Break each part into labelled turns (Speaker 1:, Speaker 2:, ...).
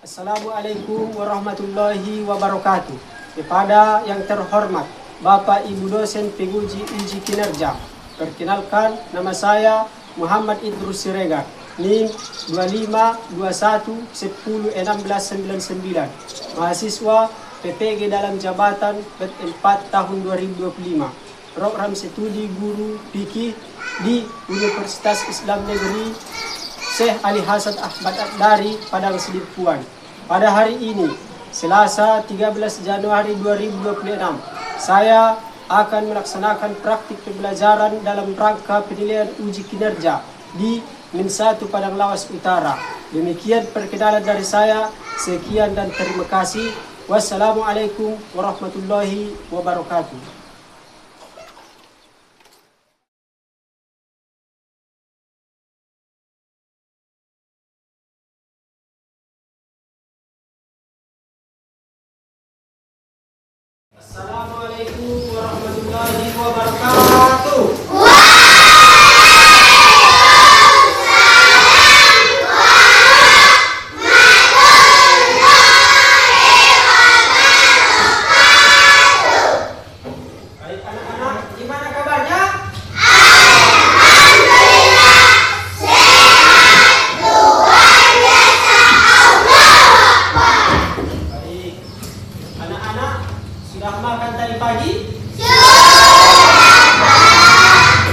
Speaker 1: Assalamualaikum warahmatullahi wabarakatuh. Kepada yang terhormat Bapak Ibu dosen penguji uji kinerja, perkenalkan nama saya Muhammad Idrus Siregar, NIM 2521101699, mahasiswa PPG dalam jabatan PET 4 tahun 2025, program studi guru fikih di Universitas Islam Negeri Syekh Ali Hasan Ahmad Ad-Dari, Padang Sidimpuan. Pada hari ini, Selasa 13 Januari 2026, saya akan melaksanakan praktik pembelajaran dalam rangka penilaian uji kinerja di Min 1 Padang Lawas Utara. Demikian perkenalan dari saya. Sekian dan terima kasih. Wassalamualaikum warahmatullahi wabarakatuh. Assalamualaikum warahmatullahi wabarakatuh. Baik anak-anak, gimana kabarnya?
Speaker 2: Alhamdulillah, sehat, luar biasa, Allahu Akbar.
Speaker 1: Baik. Anak-anak, sudah makan tadi pagi?
Speaker 2: Sudah, Pak.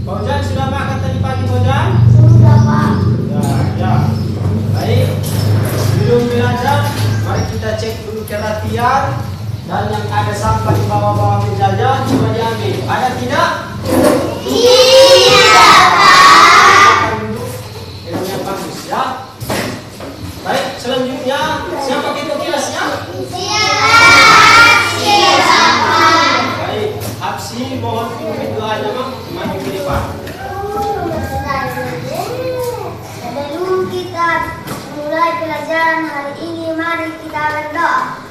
Speaker 1: Fauzan sudah makan tadi pagi, Fauzan?
Speaker 2: Sudah, Pak.
Speaker 1: Ya. Baik. Sebelum belajar, mari kita cek dulu perhatian. Dan yang ada sampah di bawah-bawah mejanya coba diambil. Ada tidak?
Speaker 2: Iya, Pak.
Speaker 1: Makan dulu yang bagus ya. Baik, selanjutnya siapa kita kelasnya?
Speaker 2: Siap, Pak.
Speaker 1: Baik, Habsi mohon pimpin doanya maju ke depan.
Speaker 2: Sebelum kita mulai pelajaran hari ini, mari kita berdoa.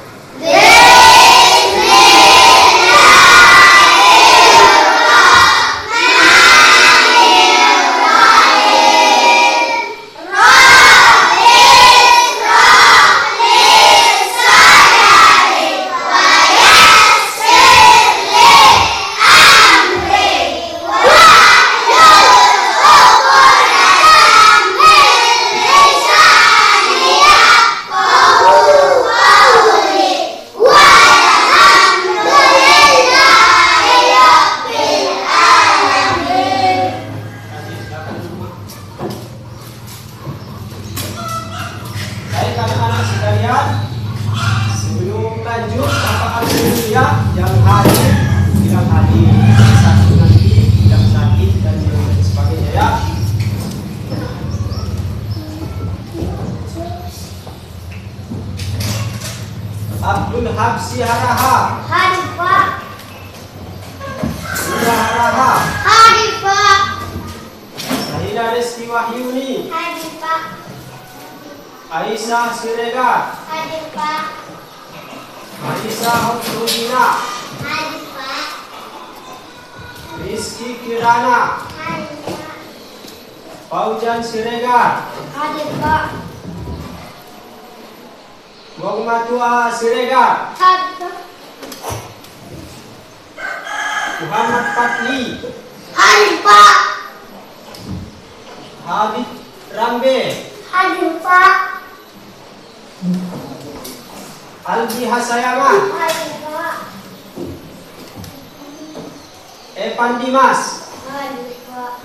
Speaker 1: Baik anak-anak sekalian, sebelum lanjut Bapak ambil dulu ya, yang hadir bilang hadir, yang sakit nanti yang sakit dan lain sebagainya ya. Abdul Habsi Haraha,
Speaker 2: Hadir, Pak.
Speaker 1: Surya Haraha,
Speaker 2: Hadir, Pak.
Speaker 1: Sahila Reski Wahyuni,
Speaker 2: Hadir, Pak.
Speaker 1: Aisyah Siregar,
Speaker 2: Hadir, Pak.
Speaker 1: Marisa Hotrudina,
Speaker 2: Hadir, Pak.
Speaker 1: Rizky Kirana,
Speaker 2: Hadir, Pak.
Speaker 1: Fauzan Siregar,
Speaker 2: Hadir, Pak.
Speaker 1: Muhammadua Siregar,
Speaker 2: Hadir, Pak.
Speaker 1: Muhammad Fatli,
Speaker 2: Hadir, Pak.
Speaker 1: Habib Rambe,
Speaker 2: Hadir, Pak.
Speaker 1: Albi Hasayangan,
Speaker 2: Hadir, Pak.
Speaker 1: Evan Dimas.
Speaker 2: Hadir, Pak.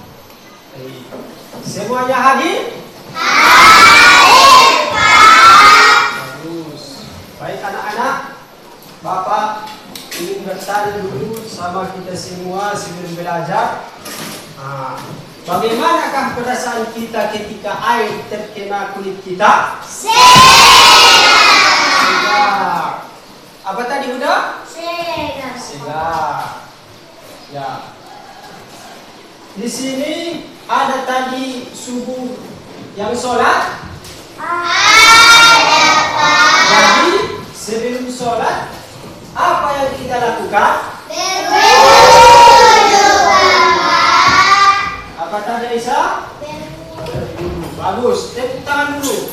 Speaker 1: Semuanya hadir?
Speaker 2: Hadir, Pak.
Speaker 1: Bagus. Baik anak-anak, Bapak ingin bertanya dulu sama kita semua sebelum belajar. Bagaimanakah perasaan kita ketika air terkena kulit kita? Segar. Apa tadi udah?
Speaker 2: Segar.
Speaker 1: Segar. Ya. Di sini ada tadi subuh yang sholat.
Speaker 2: Ada, Pak.
Speaker 1: Jadi sebelum sholat apa yang kita lakukan?
Speaker 2: Berwudu, Bapak.
Speaker 1: Apa tadi Isa?
Speaker 2: Berwudu.
Speaker 1: Bagus. Tepuk tangan dulu.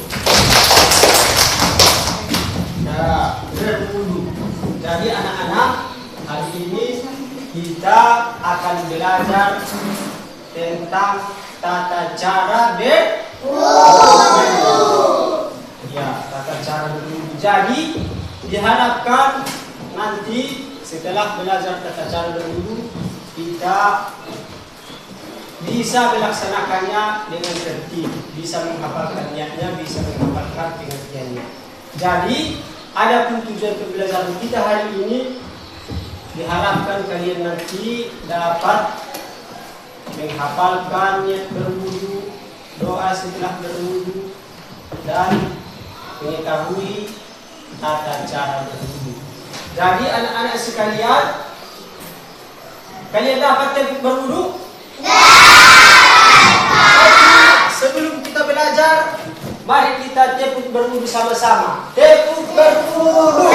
Speaker 1: ini kita akan belajar tentang tata cara berwudu. Ya, tata cara berwudu. Jadi diharapkan nanti setelah belajar tata cara berwudu kita bisa melaksanakannya dengan tertib, bisa menghafalkan niatnya, bisa menghafalkan pengertiannya. Jadi, adapun tujuan pembelajaran kita hari ini, diharapkan kalian nanti dapat menghafalkan niat berwudu, doa setelah berwudu, dan mengetahui tata cara berwudu. Jadi anak-anak sekalian, kalian dapat teknik berwudu? Sebelum kita belajar, mari kita tepuk berwudu sama-sama. Tepuk berwudu.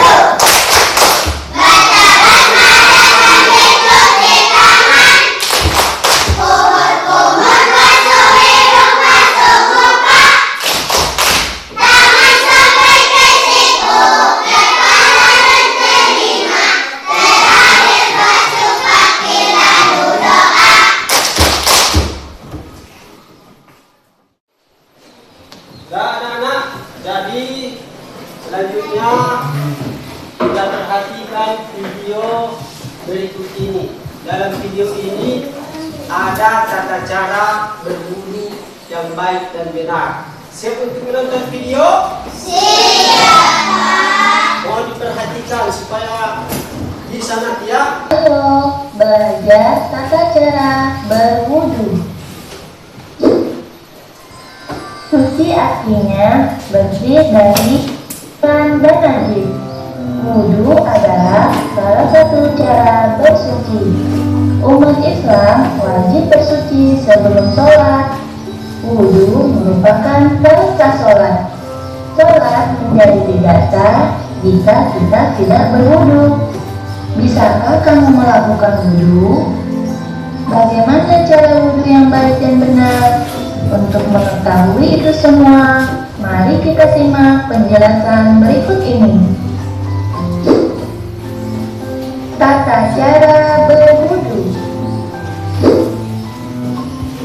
Speaker 1: Jadi selanjutnya kita perhatikan video berikut ini. Dalam video ini ada tata cara berwudu yang baik dan benar. Siap untuk menonton video? Siap. Mohon diperhatikan supaya bisa nanti ya.
Speaker 3: Halo, belajar tata cara berwudu. Suci artinya bersih dari kotoran dan najis. Wudu adalah salah satu cara bersuci. Umat Islam wajib bersuci sebelum sholat. Wudu merupakan perintah sholat. Sholat menjadi tidak sah jika kita tidak berwudu. Bisakah kamu melakukan wudu? Bagaimana cara wudu yang baik dan benar? Untuk mengetahui itu semua, mari kita simak penjelasan berikut ini. Tata cara berwudu.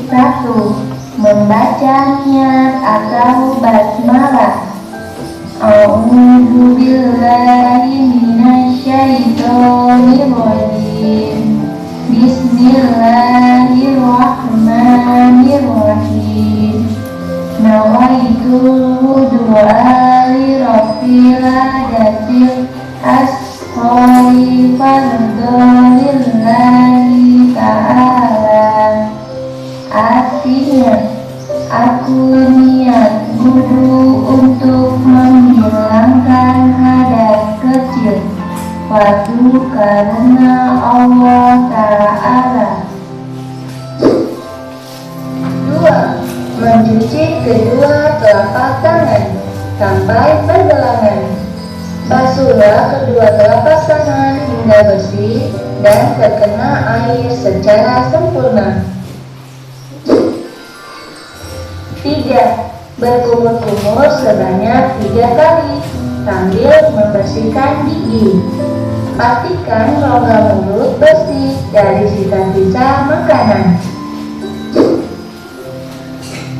Speaker 3: 1. Membaca niat atau basmalah. A'udzu billahi minasyaitonir rajim. Bismillahirrahmanirrahim. Nawaitu wudu'a li rabbil adatil asqali fardolillahi ta'ala. Artinya, aku niat wudu untuk menghilangkan hadas kecil, fardu karena Allah Ta'ala. 2. Mencuci kedua telapak tangan sampai pergelangan. Basuhlah kedua telapak tangan hingga bersih dan terkena air secara sempurna. 3. Berkumur-kumur sebanyak 3 kali sambil membersihkan gigi. Pastikan rongga mulut bersih dari sisa-sisa makanan.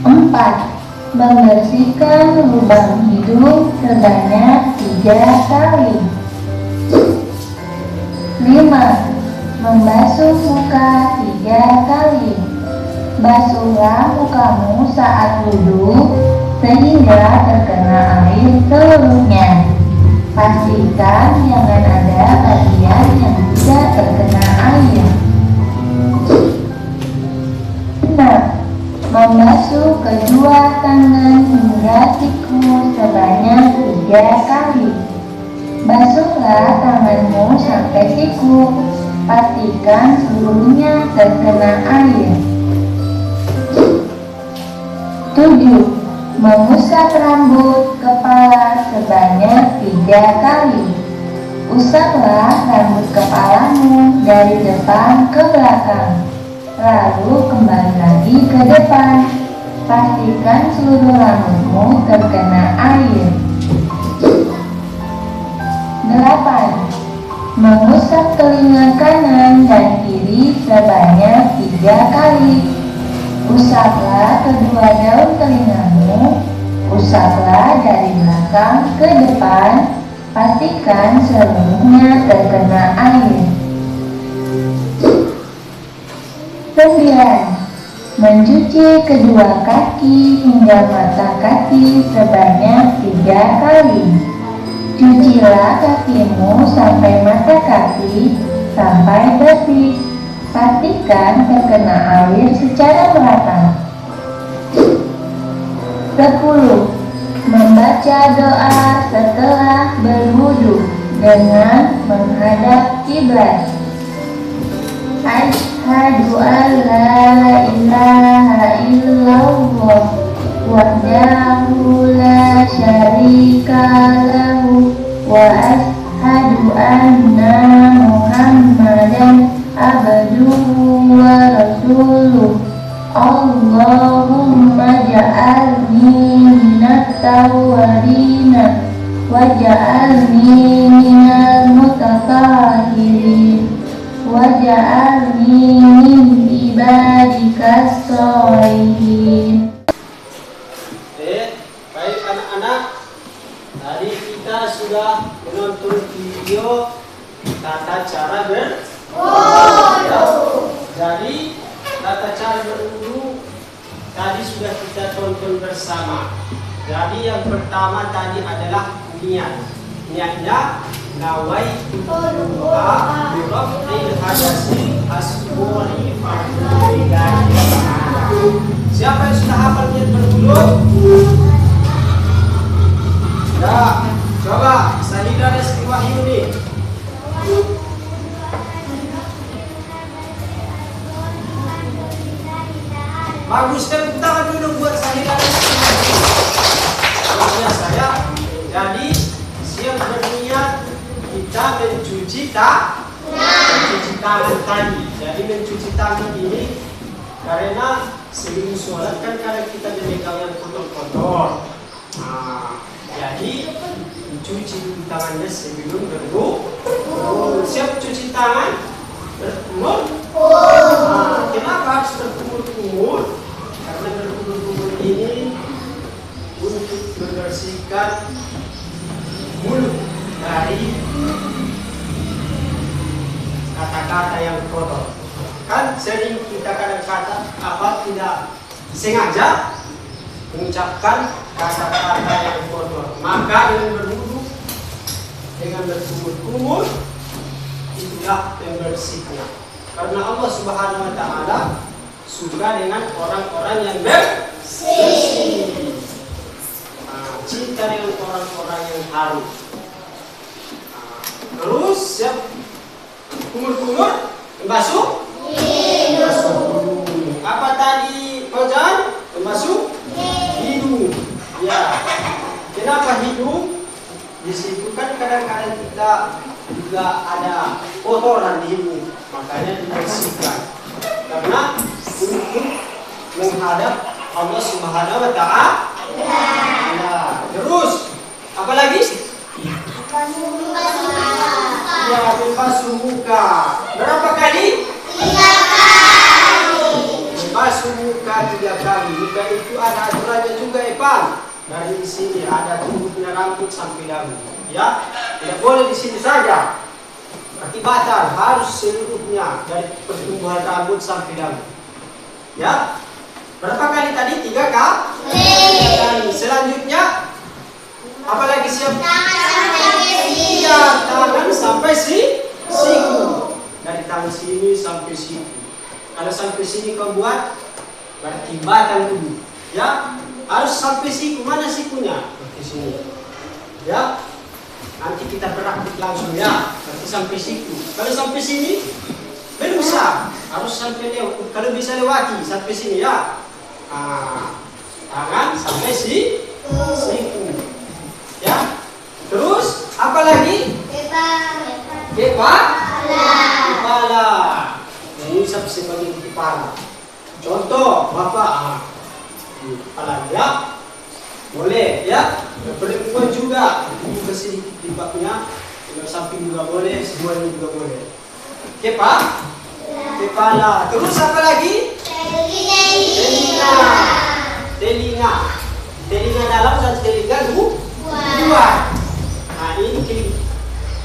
Speaker 3: 4. Membersihkan lubang hidung sebanyak 3 kali. 5. Membasuh muka 3 kali. Basuhlah mukamu saat wudu sehingga terkena air seluruhnya. Pastikan jangan ada bagian yang tidak terkena air. 6. Membasuh kedua tangan hingga siku sebanyak 3 kali. Basuhlah tanganmu sampai siku. Pastikan seluruhnya terkena air. 7. Mengusap rambut kepala sebanyak 3 kali. Usaplah rambut kepalamu dari depan ke belakang, lalu kembali lagi ke depan. Pastikan seluruh rambutmu terkena air. 8. Mengusap telinga kanan dan kiri sebanyak 3 kali. Usaplah kedua daun telingamu. Usaplah dari belakang ke depan. Pastikan seluruhnya terkena air. 9. Mencuci kedua kaki hingga mata kaki sebanyak 3 kali. Cucilah kakimu sampai mata kaki sampai bersih. Pastikan terkena air secara merata. 10. Membaca doa setelah berwudu dengan menghadap kiblat. Asyhadu an la ilaha illallah wahdahu la syarika lahu wa asyhadu anna Muhammadan abduhu wa rasuluh. Allahumma ja'alni minat tawwabina wa ja'alni minal mutatahhirin waj'alni min ibadikas sholihin.
Speaker 1: Baik anak-anak, tadi kita sudah menonton video tata cara berwudu. Jadi tata cara berwudu tadi sudah kita tonton bersama. Jadi yang pertama tadi adalah niat. Niatnya nawaitu doa birafil hadasi asburi fardhillahi. Siapa yang sudah hafal niat berwudu? Ya, coba Sahidah Reski Wahyuni. Bagus, tepuk tangan dulu buat Sahidah Reski Wahyuni. Biasa ya. Jadi siap berniat kita mencuci tangan tadi. Jadi mencuci tangan ini karena sebelum sholat kan kadang kita memegang yang kotor-kotor. Nah, jadi mencuci dulu tangannya sebelum berwudu. Siap cuci tangan? Berkumur? Nah, kenapa harus berkumur-kumur? Karena berkumur-kumur ini untuk membersihkan mulut dari kata-kata yang kotor. Kan sering kita kadang-kadang tidak sengaja mengucapkan kata-kata yang kotor. Maka dengan berwudu, dengan berkumur-kumur, itulah membersihnya. Karena Allah Subhanahu wa Ta'ala suka dengan orang-orang yang bersih. Cinta dengan orang-orang yang harum. Terus siap kumur-kumur, membasuh? Membasuh dulu. Apa tadi Fauzan? Membasuh hidung. Ya. Kenapa hidung? Di situ kan kadang-kadang kita juga ada kotoran di hidung, makanya dibersihkan. Karena untuk menghadap Allah Subhanahu wa Ta'ala. Terus apa lagi? Ya, membasuh muka. Berapa kali?
Speaker 2: 3 kali.
Speaker 1: Membasuh muka 3 kali. Muka itu ada aturannya juga, Epan. Dari sini ada tumbuhnya rambut sampai dagu. Ya, tidak boleh di sini saja. Berarti batal, harus seluruhnya dari pertumbuhan rambut sampai dagu. Ya. Berapa kali tadi? 3 kali. Selanjutnya apalagi siap? Tangan sampai siku. Dari tangan sini sampai siku. Kalau sampai sini kau buat, berarti batang dulu. Ya, harus sampai siku. Mana sikunya? Berarti sini. Ya, nanti kita praktik langsung ya. Berarti sampai siku. Kalau sampai sini, belum bisa. Harus sampai lewat. Kalau bisa lewati sampai sini ya. Tangan sampai siku. Ya. Terus apa lagi? Kepala. Mengusap sebagian kepala. Contoh, Bapak. Kepala ya. Boleh ya. Perempuan juga. Buka sedikit di baknya. Samping juga boleh, semuanya juga boleh. Kepala. Terus apa lagi? Telinga. Telinga. Telinga dalam dan telinga luar. Nah, ini kiri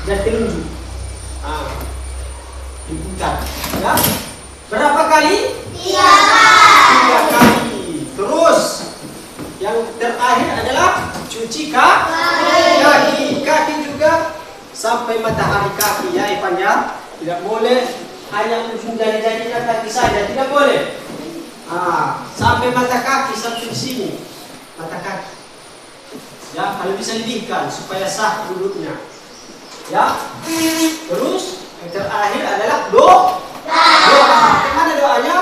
Speaker 1: dan telunjuk. Nah, diputar. Ya. Berapa kali? 3 kali. Terus yang terakhir adalah cuci kaki. Kaki juga sampai matahari kaki ya, Ipan ya. Tidak boleh hanya ujung jari-jarinya kaki saja, tidak boleh. Sampai mata kaki, sampai di sini mata kaki. Ya, kalau bisa didihkan supaya sah duduknya. Ya. Terus yang terakhir adalah doa. Bagaimana doanya?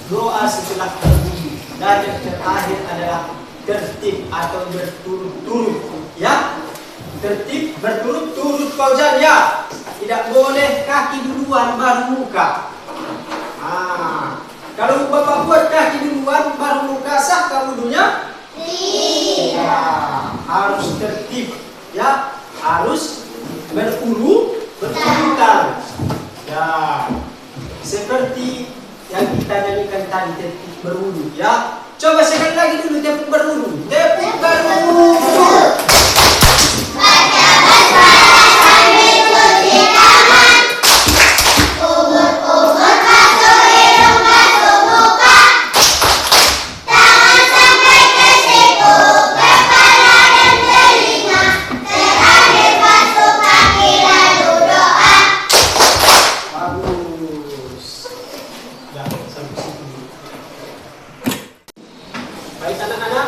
Speaker 1: Doa setelah berwudu dan yang terakhir adalah tertib atau berturut-turut ya, tertib berturut-turut Fauzan ya, tidak boleh kaki duluan baru muka. Kalau bapak buat kaki duluan baru muka, sah kah wudunya? Ya, harus tertib ya, harus berurutan ya, seperti yang kita nyanyikan tadi, tepuk berwudu ya. Coba sekali lagi dulu tepuk berwudu. Tepuk berwudu.
Speaker 2: Baca basmalah sambil cuci tangan. Ubur-ubur basuh hidung, basuh muka. Tangan sampai ke siku, kepala dan telinga. Terakhir basuh kaki lalu doa.
Speaker 1: Bagus. Ya, sampai situ dulu. Baik anak-anak,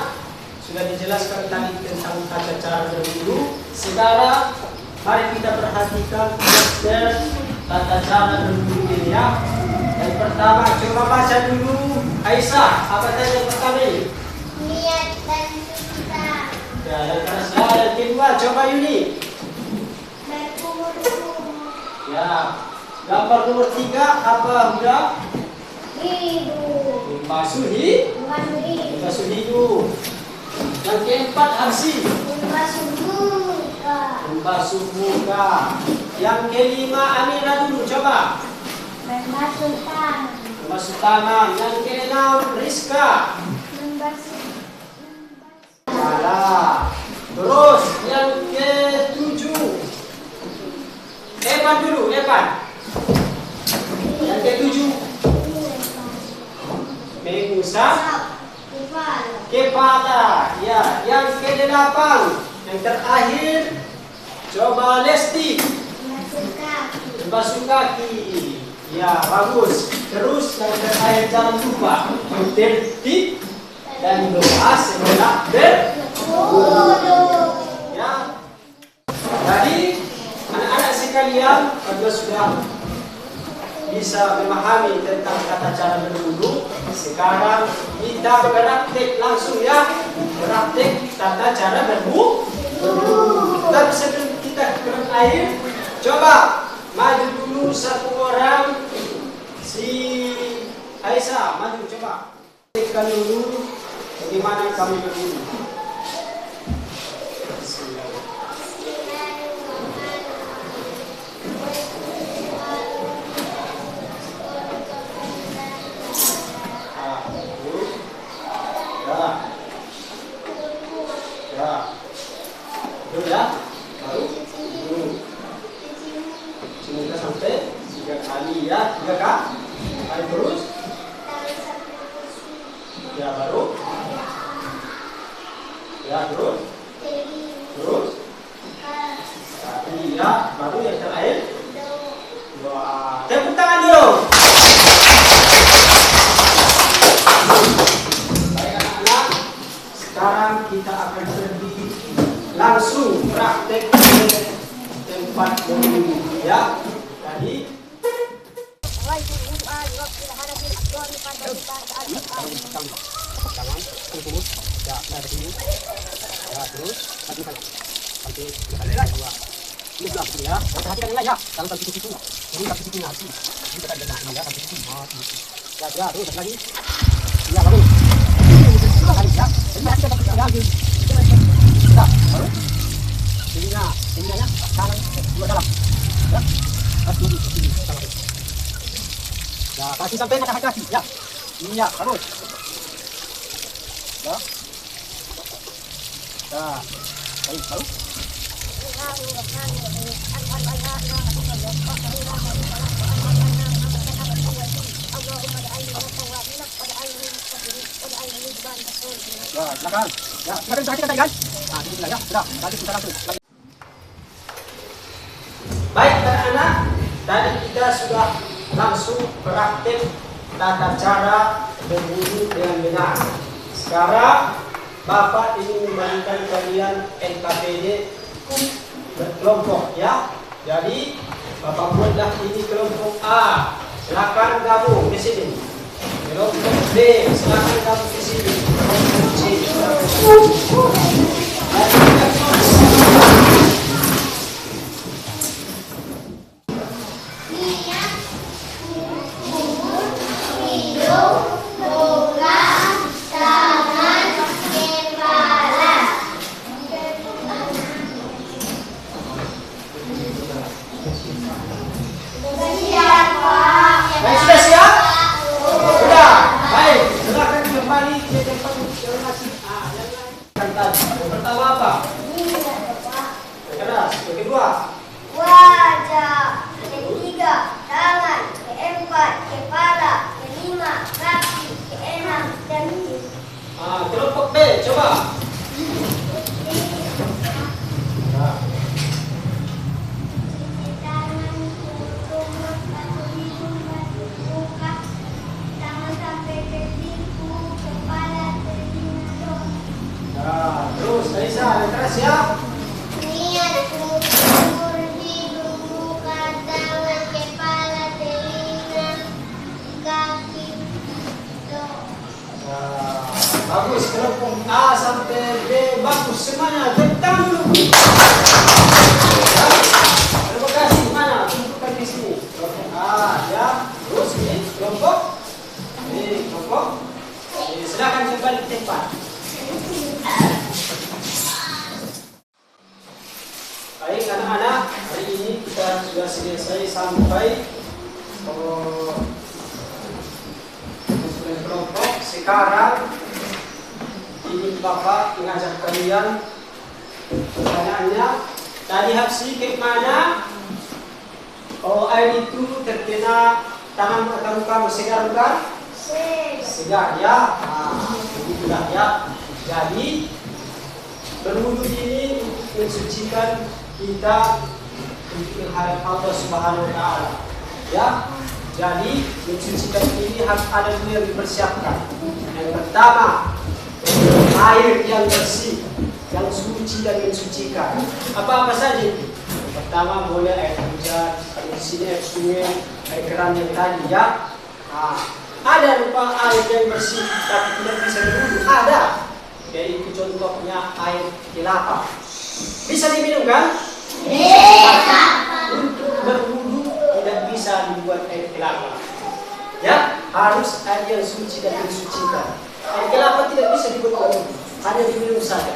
Speaker 1: sudah dijelaskan tadi tentang tata cara berwudu. Sekarang mari kita perhatikan tata cara berwudu ini ya. Yang pertama, coba baca dulu Aisyah, apa tadi yang pertama ini?
Speaker 2: Niat dan suci.
Speaker 1: Ya, yang kedua, yang kedua, coba Yuni.
Speaker 2: Berkumur-kumur.
Speaker 1: Ya, gambar nomor 3 apa udah?
Speaker 2: Hidung.
Speaker 1: Basuh hidung. Yang keempat Harsi, membasuh muka. Yang kelima Amira dulu coba. Membasuh tangan. Yang keenam Rizka. Salah. Terus yang ketujuh Evan dulu, Evan. Yang ketujuh mengusap kepala. Ya, yang kedelapan yang terakhir coba Lesti, membasuh kaki. Ya, bagus. Terus yang terakhir jangan lupa tertib dan doa setelah berwudu. Ya. Jadi anak-anak sekalian, kalau sudah bisa memahami tentang tata cara berwudu, sekarang kita praktek langsung ya, praktek tata cara berwudu. Tapi sebelum kita ke air, coba maju dulu satu orang. Si Aisyah maju coba. Kita dulu bagaimana kami berwudu. Ya, baru semoga sampai 3 kali ya, 3 kali terus. Ya, baru. Ya, terus. Kaki ya, baru yang terakhir. Doa. Tepuk tangan dulu. Baik anak-anak, sekarang kita akan pergi langsung praktek tempat berwudu ya. Tadi tangan kurus ya dari sini ya terus sampai dua ini belah ya perhatikan yang lain ya jangan sampai situ ini sampai situ nanti ini kita dengar ya sampai situ ya terus lagi ya bagus ini ya ini kita pakai lagi ya baru ini ya kanan dua dalam ya pas dulu sini ya kasih sampai kaki ya ini ya bagus ya baik baru ya silakan ya silakan kita tadi kan nah ini ya sudah tadi kita baik anak-anak tadi kita sudah langsung praktik tata cara berwudu dengan benar. Sekarang Bapak ingin memberikan kalian NKPD berkelompok ya. Jadi Bapak buatlah ini kelompok A, silakan gabung di sini. Kelompok B, silakan gabung di sini. Kelompok C, pertama apa? Keras. Yang kedua?
Speaker 2: Wajah. Yang ketiga, tangan. Keempat, kepala. Kelima, kaki. Keenam, jantung.
Speaker 1: Kelompok B, coba. Terus, Raisa, yang keras ya.
Speaker 2: Niat kubur hidung, muka, tangan, kepala, telinga, kaki,
Speaker 1: Bagus, kelompok A sampai B bagus semuanya. Tentang dulu. Terima kasih. Mana? Tunjukkan di sini. Kelompok A ya. Terus ini kelompok. Ini kelompok. Silakan kembali ke tempat. Baik anak-anak, hari ini kita sudah selesai sampai kelompok. Sekarang ini Bapak mengajak kalian. Pertanyaannya, tadi Hapsi ke mana? Kalau air itu terkena tangan atau kamu segar bukan? Segar ya. Begitulah ya. Jadi berwudu ini mensucikan kita untuk menghadap Allah Subhanahu wa taala. Ya. Jadi mensucikan ini harus ada dua yang dipersiapkan. Yang pertama, air yang bersih, yang suci dan mensucikan. Apa-apa saja itu. Pertama boleh air hujan, di sini air sungai, air keran yang tadi ya. Ada lupa air yang bersih tapi tidak bisa diminum. Ada. Yaitu contohnya air kelapa. Bisa diminum kan? Bisa. Untuk berwudu tidak bisa dibuat air kelapa. Ya, harus air yang suci dan mensucikan. Air kelapa tidak bisa dibuat wudu, hanya diminum saja.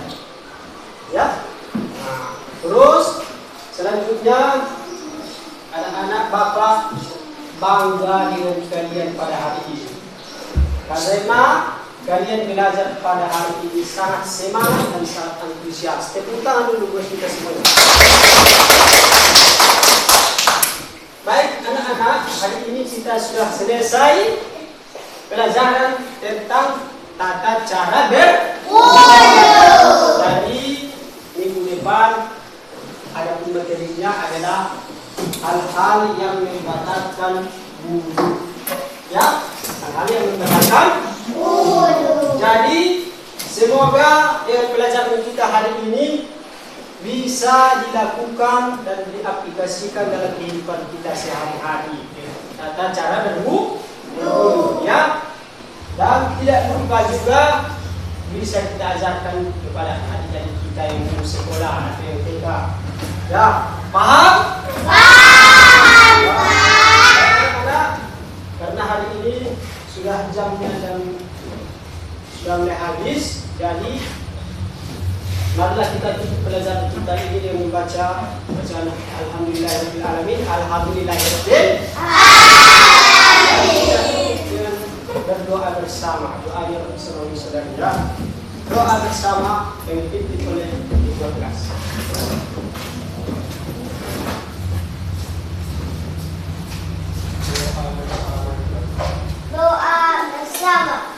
Speaker 1: Ya. Terus selanjutnya anak-anak Bapak bangga dengan kalian pada hari ini. Karena kalian belajar pada hari ini sangat semangat dan sangat antusias. Tepuk tangan dulu buat kita semua. Baik anak-anak, hari ini kita sudah selesai pelajaran tentang tata cara berwudu. Jadi minggu depan ada materinya adalah hal-hal yang membatalkan wudu. Ya, hal-hal yang membatalkan wudu. Jadi semoga pelajaran kita hari ini bisa bisa dilakukan dan diaplikasikan dalam kehidupan kita sehari-hari. Tata cara berwudu, ya. Dan tidak lupa juga bisa kita ajarkan kepada adik-adik kita yang belum sekolah atau yang TK. Ya, paham? Paham. Karena hari ini sudah jamnya dan sudah mulai habis, jadi marilah kita tutup pelajaran kita ini dengan membaca bacaan Alhamdulillahirabbil alamin, Alhamdulillahirabbil alamin. Dengan berdoa bersama, doa yang bersama saudara. Doa bersama yang dipimpin oleh ketua kelas.
Speaker 2: Doa bersama.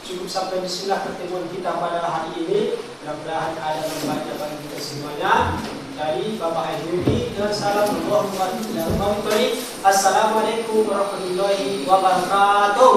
Speaker 1: Cukup sampai di sini pertemuan kita pada hari ini. Mudah-mudahan ada manfaatnya bagi kita semuanya. Dari Bapak Ayudi dan salam warahmatullahi wabarakatuh. Assalamualaikum warahmatullahi wabarakatuh.